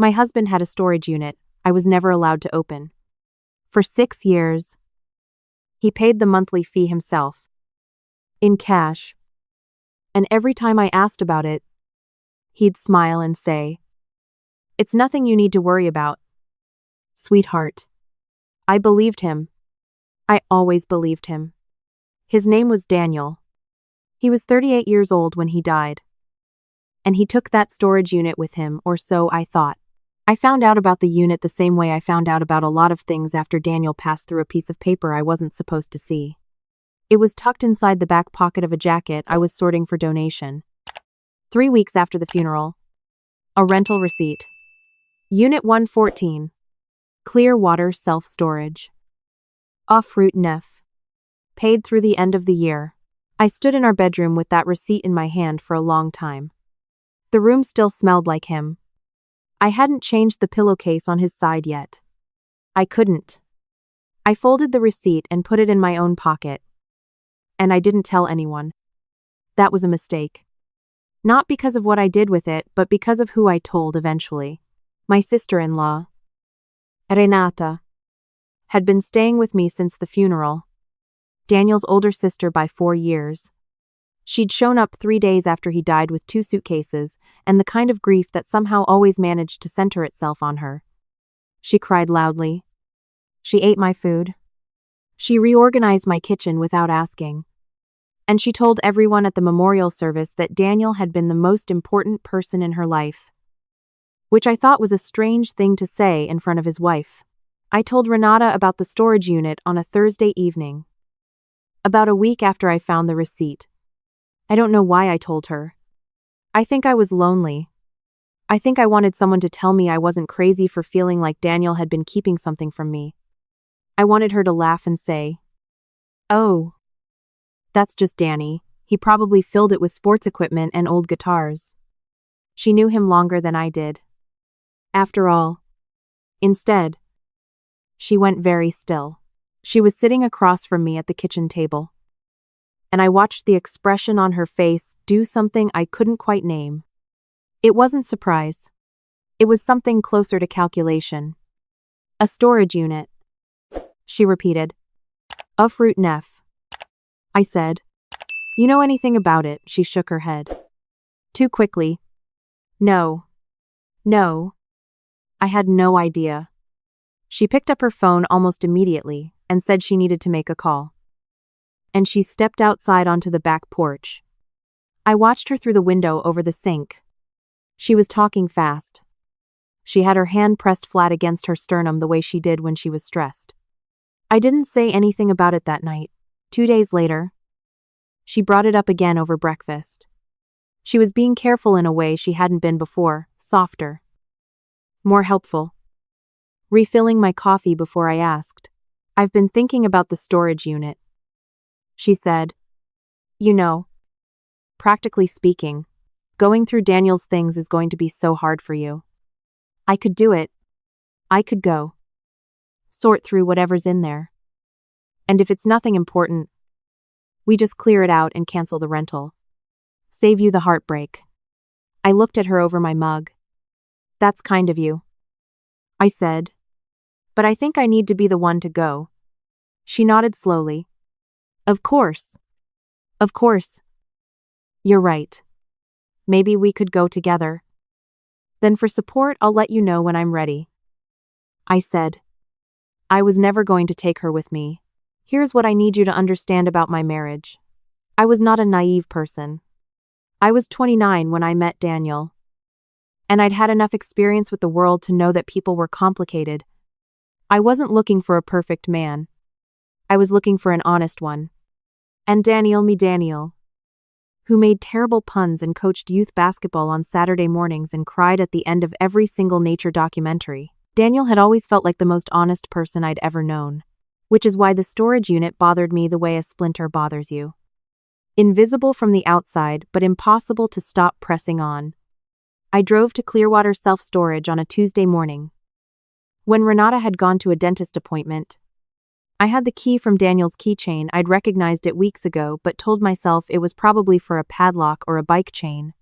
My husband had a storage unit I was never allowed to open. For 6 years, he paid the monthly fee himself, in cash. And every time I asked about it, he'd smile and say, "It's nothing you need to worry about, sweetheart." I believed him. I always believed him. His name was Daniel. He was 38 years old when he died. And he took that storage unit with him, or so I thought. I found out about the unit the same way I found out about a lot of things after Daniel passed through a piece of paper I wasn't supposed to see. It was tucked inside the back pocket of a jacket I was sorting for donation. 3 weeks after the funeral. A rental receipt. Unit 114. Clearwater Self-Storage. Off Route 9. Paid through the end of the year. I stood in our bedroom with that receipt in my hand for a long time. The room still smelled like him. I hadn't changed the pillowcase on his side yet. I couldn't. I folded the receipt and put it in my own pocket. And I didn't tell anyone. That was a mistake. Not because of what I did with it, but because of who I told eventually. My sister-in-law, Renata, had been staying with me since the funeral. Daniel's older sister by 4 years. She'd shown up 3 days after he died with 2 suitcases, and the kind of grief that somehow always managed to center itself on her. She cried loudly. She ate my food. She reorganized my kitchen without asking. And she told everyone at the memorial service that Daniel had been the most important person in her life. Which I thought was a strange thing to say in front of his wife. I told Renata about the storage unit on a Thursday evening. About a week after I found the receipt. I don't know why I told her. I think I was lonely. I think I wanted someone to tell me I wasn't crazy for feeling like Daniel had been keeping something from me. I wanted her to laugh and say, "Oh, that's just Danny. He probably filled it with sports equipment and old guitars." She knew him longer than I did. After all. Instead, she went very still. She was sitting across from me at the kitchen table. And I watched the expression on her face do something I couldn't quite name. It wasn't surprise. It was something closer to calculation. "A storage unit," she repeated. "Off Route 9. I said. "You know anything about it?" She shook her head. Too quickly. No. I had no idea. She picked up her phone almost immediately and said she needed to make a call. And she stepped outside onto the back porch. I watched her through the window over the sink. She was talking fast. She had her hand pressed flat against her sternum the way she did when she was stressed. I didn't say anything about it that night. 2 days later, she brought it up again over breakfast. She was being careful in a way she hadn't been before, softer. More helpful. Refilling my coffee before I asked, "I've been thinking about the storage unit." She said, "You know, practically speaking, going through Daniel's things is going to be so hard for you. I could do it. I could go. Sort through whatever's in there. And if it's nothing important, we just clear it out and cancel the rental. Save you the heartbreak." I looked at her over my mug. "That's kind of you," I said. "But I think I need to be the one to go." She nodded slowly. Of course. You're right. Maybe we could go together. Then for support, I'll let you know when I'm ready," I said. I was never going to take her with me. Here's what I need you to understand about my marriage. I was not a naive person. I was 29 when I met Daniel. And I'd had enough experience with the world to know that people were complicated. I wasn't looking for a perfect man. I was looking for an honest one. And Daniel, who made terrible puns and coached youth basketball on Saturday mornings and cried at the end of every single nature documentary. Daniel had always felt like the most honest person I'd ever known. Which is why the storage unit bothered me the way a splinter bothers you. Invisible from the outside, but impossible to stop pressing on. I drove to Clearwater Self-Storage on a Tuesday morning. When Renata had gone to a dentist appointment, I had the key from Daniel's keychain. I'd recognized it weeks ago, but told myself it was probably for a padlock or a bike chain.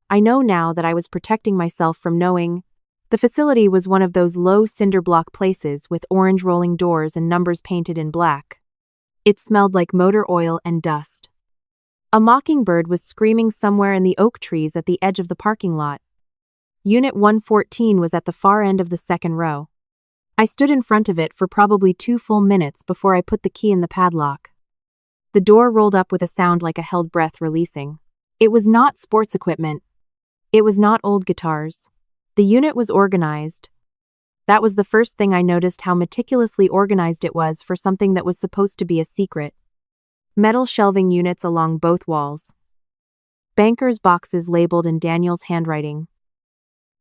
I know now that I was protecting myself from knowing The facility was one of those low cinder block places with orange rolling doors and numbers painted in black. It smelled like motor oil and dust. A mockingbird was screaming somewhere in the oak trees at the edge of the parking lot. Unit 114 was at the far end of the second row. I stood in front of it for probably 2 full minutes before I put the key in the padlock. The door rolled up with a sound like a held breath releasing. It was not sports equipment. It was not old guitars. The unit was organized. That was the first thing I noticed, how meticulously organized it was for something that was supposed to be a secret. Metal shelving units along both walls. Bankers' boxes labeled in Daniel's handwriting.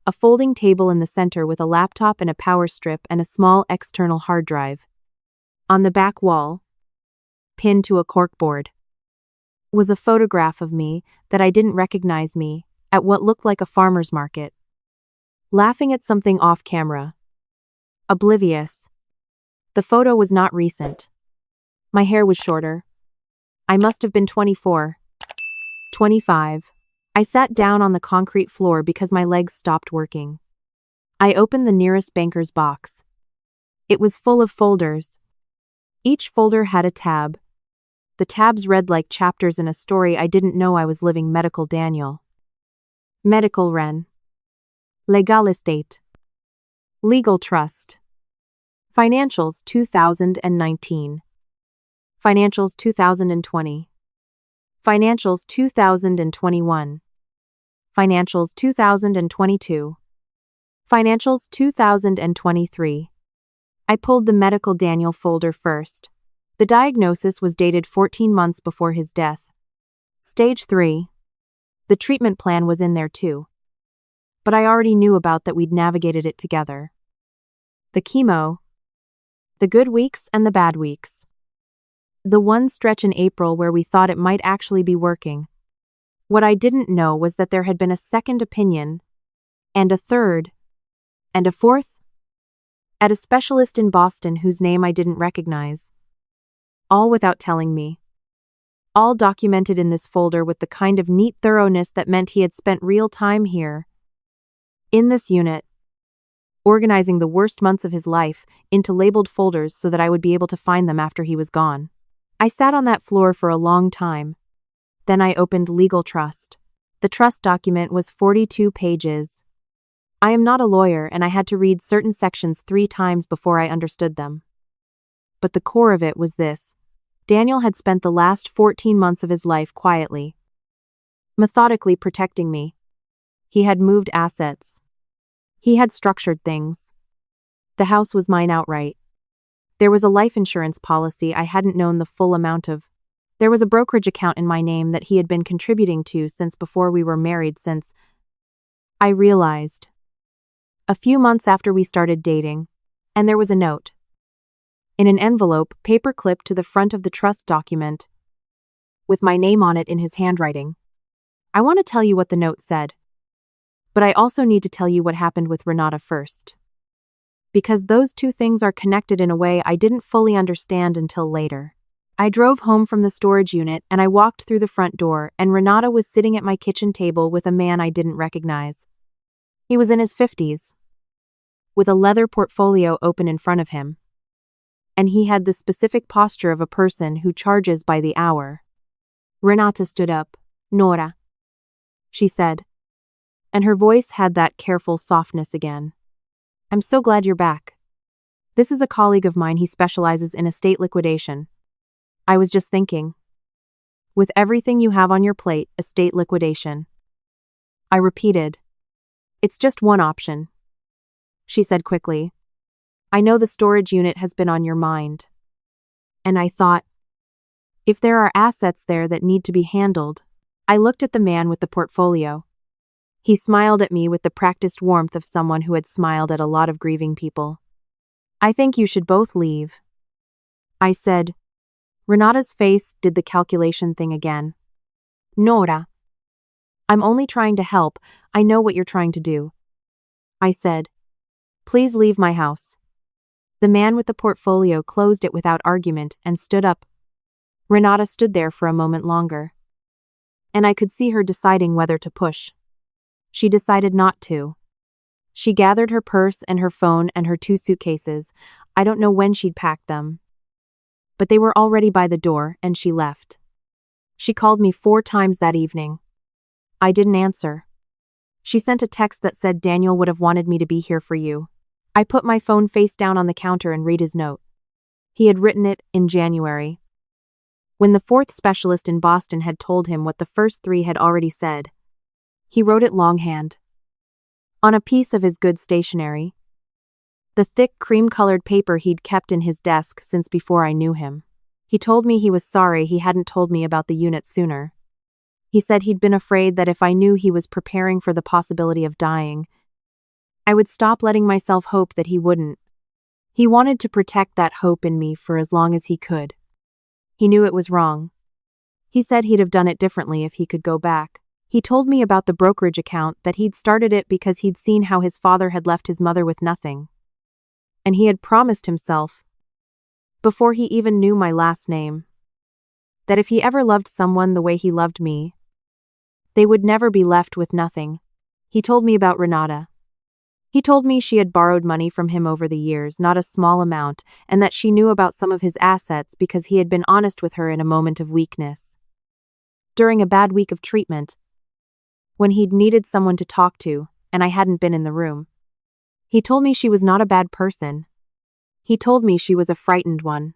A folding table in the center with a laptop and a power strip and a small external hard drive. On the back wall, pinned to a corkboard, was a photograph of me that I didn't recognize me at what looked like a farmer's market. Laughing at something off camera. Oblivious. The photo was not recent. My hair was shorter. I must have been 24. 25. I sat down on the concrete floor because my legs stopped working. I opened the nearest banker's box. It was full of folders. Each folder had a tab. The tabs read like chapters in a story I didn't know I was living. Medical Daniel. Medical Ren. Legal Estate. Legal Trust. Financials 2019. Financials 2020. Financials 2021. Financials 2022. Financials 2023. I pulled the Medical Daniel folder first. The diagnosis was dated 14 months before his death. Stage 3. The treatment plan was in there too. But I already knew about that. We'd navigated it together. The chemo. The good weeks and the bad weeks. The one stretch in April where we thought it might actually be working. What I didn't know was that there had been a second opinion, and a third, and a fourth, at a specialist in Boston whose name I didn't recognize. All without telling me. All documented in this folder with the kind of neat thoroughness that meant he had spent real time here. In this unit. Organizing the worst months of his life into labeled folders so that I would be able to find them after he was gone. I sat on that floor for a long time. Then I opened Legal Trust. The trust document was 42 pages. I am not a lawyer and I had to read certain sections 3 times before I understood them. But the core of it was this. Daniel had spent the last 14 months of his life quietly, methodically protecting me. He had moved assets. He had structured things. The house was mine outright. There was a life insurance policy I hadn't known the full amount of. There was a brokerage account in my name that he had been contributing to since before we were married. Since I realized. A few months after we started dating. And there was a note. In an envelope, paper clipped to the front of the trust document. With my name on it in his handwriting. I want to tell you what the note said. But I also need to tell you what happened with Renata first. Because those two things are connected in a way I didn't fully understand until later. I drove home from the storage unit and I walked through the front door and Renata was sitting at my kitchen table with a man I didn't recognize. He was in his 50s. With a leather portfolio open in front of him. And he had the specific posture of a person who charges by the hour. Renata stood up. Nora. She said. And her voice had that careful softness again. I'm so glad you're back. This is a colleague of mine. He specializes in estate liquidation. I was just thinking. With everything you have on your plate, estate liquidation. I repeated. It's just one option. She said quickly. I know the storage unit has been on your mind. And I thought, if there are assets there that need to be handled. I looked at the man with the portfolio. He smiled at me with the practiced warmth of someone who had smiled at a lot of grieving people. I think you should both leave. I said. Renata's face did the calculation thing again. Nora. I'm only trying to help. I know what you're trying to do. I said. Please leave my house. The man with the portfolio closed it without argument and stood up. Renata stood there for a moment longer. And I could see her deciding whether to push. She decided not to. She gathered her purse and her phone and her 2 suitcases. I don't know when she'd packed them. But they were already by the door, and she left. She called me 4 times that evening. I didn't answer. She sent a text that said Daniel would have wanted me to be here for you. I put my phone face down on the counter and read his note. He had written it in January. When the 4th specialist in Boston had told him what the first 3 had already said, he wrote it longhand. On a piece of his good stationery. The thick cream-colored paper he'd kept in his desk since before I knew him. He told me he was sorry he hadn't told me about the unit sooner. He said he'd been afraid that if I knew he was preparing for the possibility of dying, I would stop letting myself hope that he wouldn't. He wanted to protect that hope in me for as long as he could. He knew it was wrong. He said he'd have done it differently if he could go back. He told me about the brokerage account, that he'd started it because he'd seen how his father had left his mother with nothing. And he had promised himself, before he even knew my last name, that if he ever loved someone the way he loved me, they would never be left with nothing. He told me about Renata. He told me she had borrowed money from him over the years, not a small amount, and that she knew about some of his assets because he had been honest with her in a moment of weakness. During a bad week of treatment, when he'd needed someone to talk to, and I hadn't been in the room. He told me she was not a bad person. He told me she was a frightened one.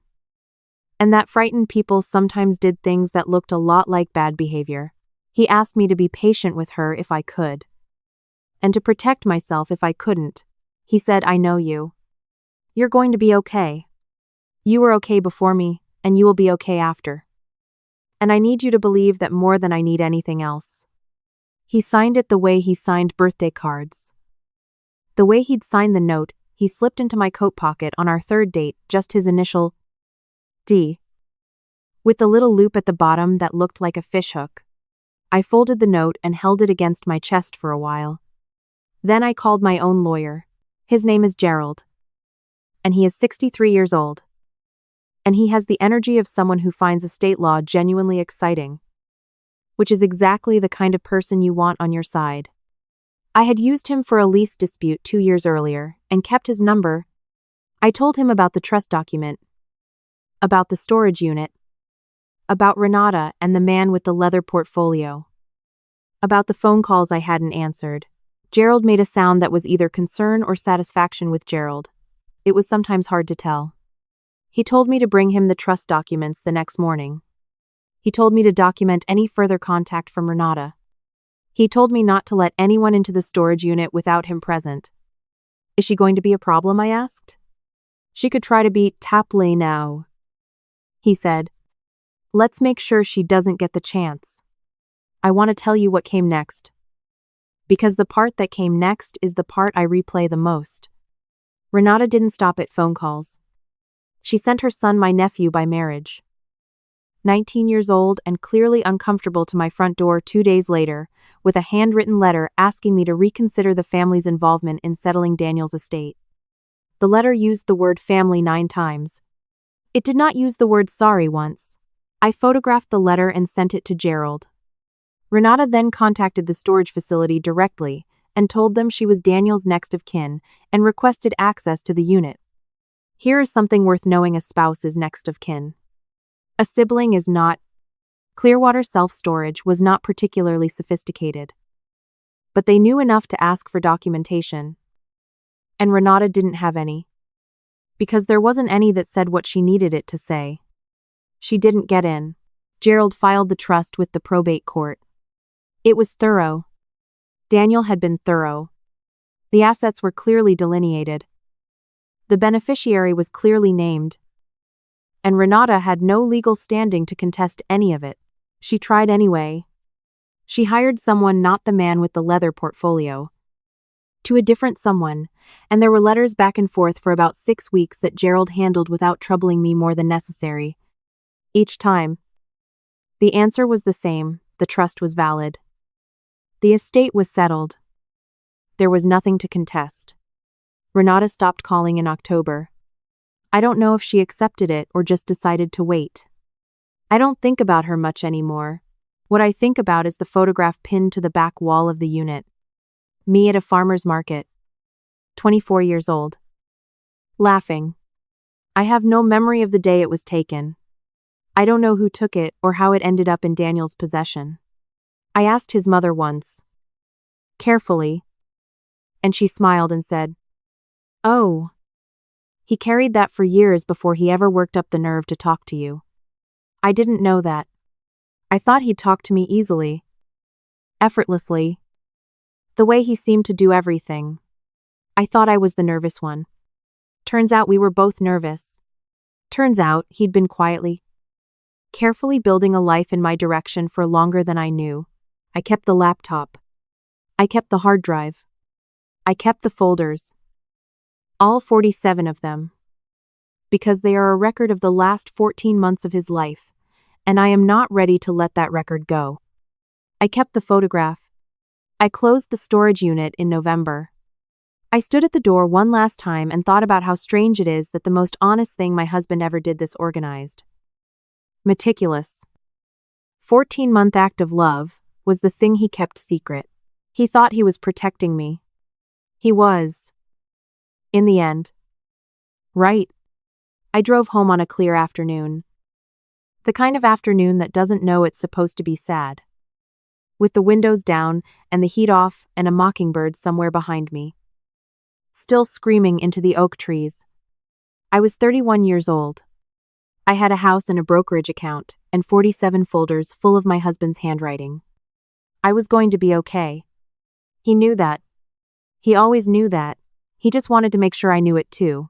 And that frightened people sometimes did things that looked a lot like bad behavior. He asked me to be patient with her if I could. And to protect myself if I couldn't. He said, I know you. You're going to be okay. You were okay before me, and you will be okay after. And I need you to believe that more than I need anything else. He signed it the way he signed birthday cards. The way he'd signed the note, he slipped into my coat pocket on our 3rd date, just his initial D, with the little loop at the bottom that looked like a fishhook. I folded the note and held it against my chest for a while. Then I called my own lawyer. His name is Gerald. And he is 63 years old. And he has the energy of someone who finds estate law genuinely exciting, which is exactly the kind of person you want on your side. I had used him for a lease dispute 2 years earlier, and kept his number. I told him about the trust document, about the storage unit, about Renata and the man with the leather portfolio, about the phone calls I hadn't answered. Gerald made a sound that was either concern or satisfaction with Gerald. It was sometimes hard to tell. He told me to bring him the trust documents the next morning. He told me to document any further contact from Renata. He told me not to let anyone into the storage unit without him present. Is she going to be a problem, I asked. She could try to be Tapley now. He said, let's make sure she doesn't get the chance. I want to tell you what came next. Because the part that came next is the part I replay the most. Renata didn't stop at phone calls. She sent her son, my nephew by marriage, 19 years old and clearly uncomfortable, to my front door 2 days later, with a handwritten letter asking me to reconsider the family's involvement in settling Daniel's estate. The letter used the word family 9 times. It did not use the word sorry once. I photographed the letter and sent it to Gerald. Renata then contacted the storage facility directly and told them she was Daniel's next of kin and requested access to the unit. Here is something worth knowing: a spouse is next of kin. A sibling is not. Clearwater Self-Storage was not particularly sophisticated. But they knew enough to ask for documentation. And Renata didn't have any. Because there wasn't any that said what she needed it to say. She didn't get in. Gerald filed the trust with the probate court. It was thorough. Daniel had been thorough. The assets were clearly delineated. The beneficiary was clearly named. And Renata had no legal standing to contest any of it. She tried anyway. She hired someone, not the man with the leather portfolio, to a different someone, and there were letters back and forth for about 6 weeks that Gerald handled without troubling me more than necessary. Each time, the answer was the same: the trust was valid. The estate was settled. There was nothing to contest. Renata stopped calling in October. I don't know if she accepted it or just decided to wait. I don't think about her much anymore. What I think about is the photograph pinned to the back wall of the unit. Me at a farmer's market. 24 years old. Laughing. I have no memory of the day it was taken. I don't know who took it or how it ended up in Daniel's possession. I asked his mother once. Carefully. And she smiled and said, "Oh. He carried that for years before he ever worked up the nerve to talk to you." I didn't know that. I thought he'd talk to me easily. Effortlessly. The way he seemed to do everything. I thought I was the nervous one. Turns out we were both nervous. Turns out he'd been carefully building a life in my direction for longer than I knew. I kept the laptop. I kept the hard drive. I kept the folders. All 47 of them. Because they are a record of the last 14 months of his life, and I am not ready to let that record go. I kept the photograph. I closed the storage unit in November. I stood at the door one last time and thought about how strange it is that the most honest thing my husband ever did this organized. Meticulous. 14-month act of love was the thing he kept secret. He thought he was protecting me. He was. In the end. Right. I drove home on a clear afternoon. The kind of afternoon that doesn't know it's supposed to be sad. With the windows down and the heat off and a mockingbird somewhere behind me. Still screaming into the oak trees. I was 31 years old. I had a house and a brokerage account and 47 folders full of my husband's handwriting. I was going to be okay. He knew that. He always knew that. He just wanted to make sure I knew it too.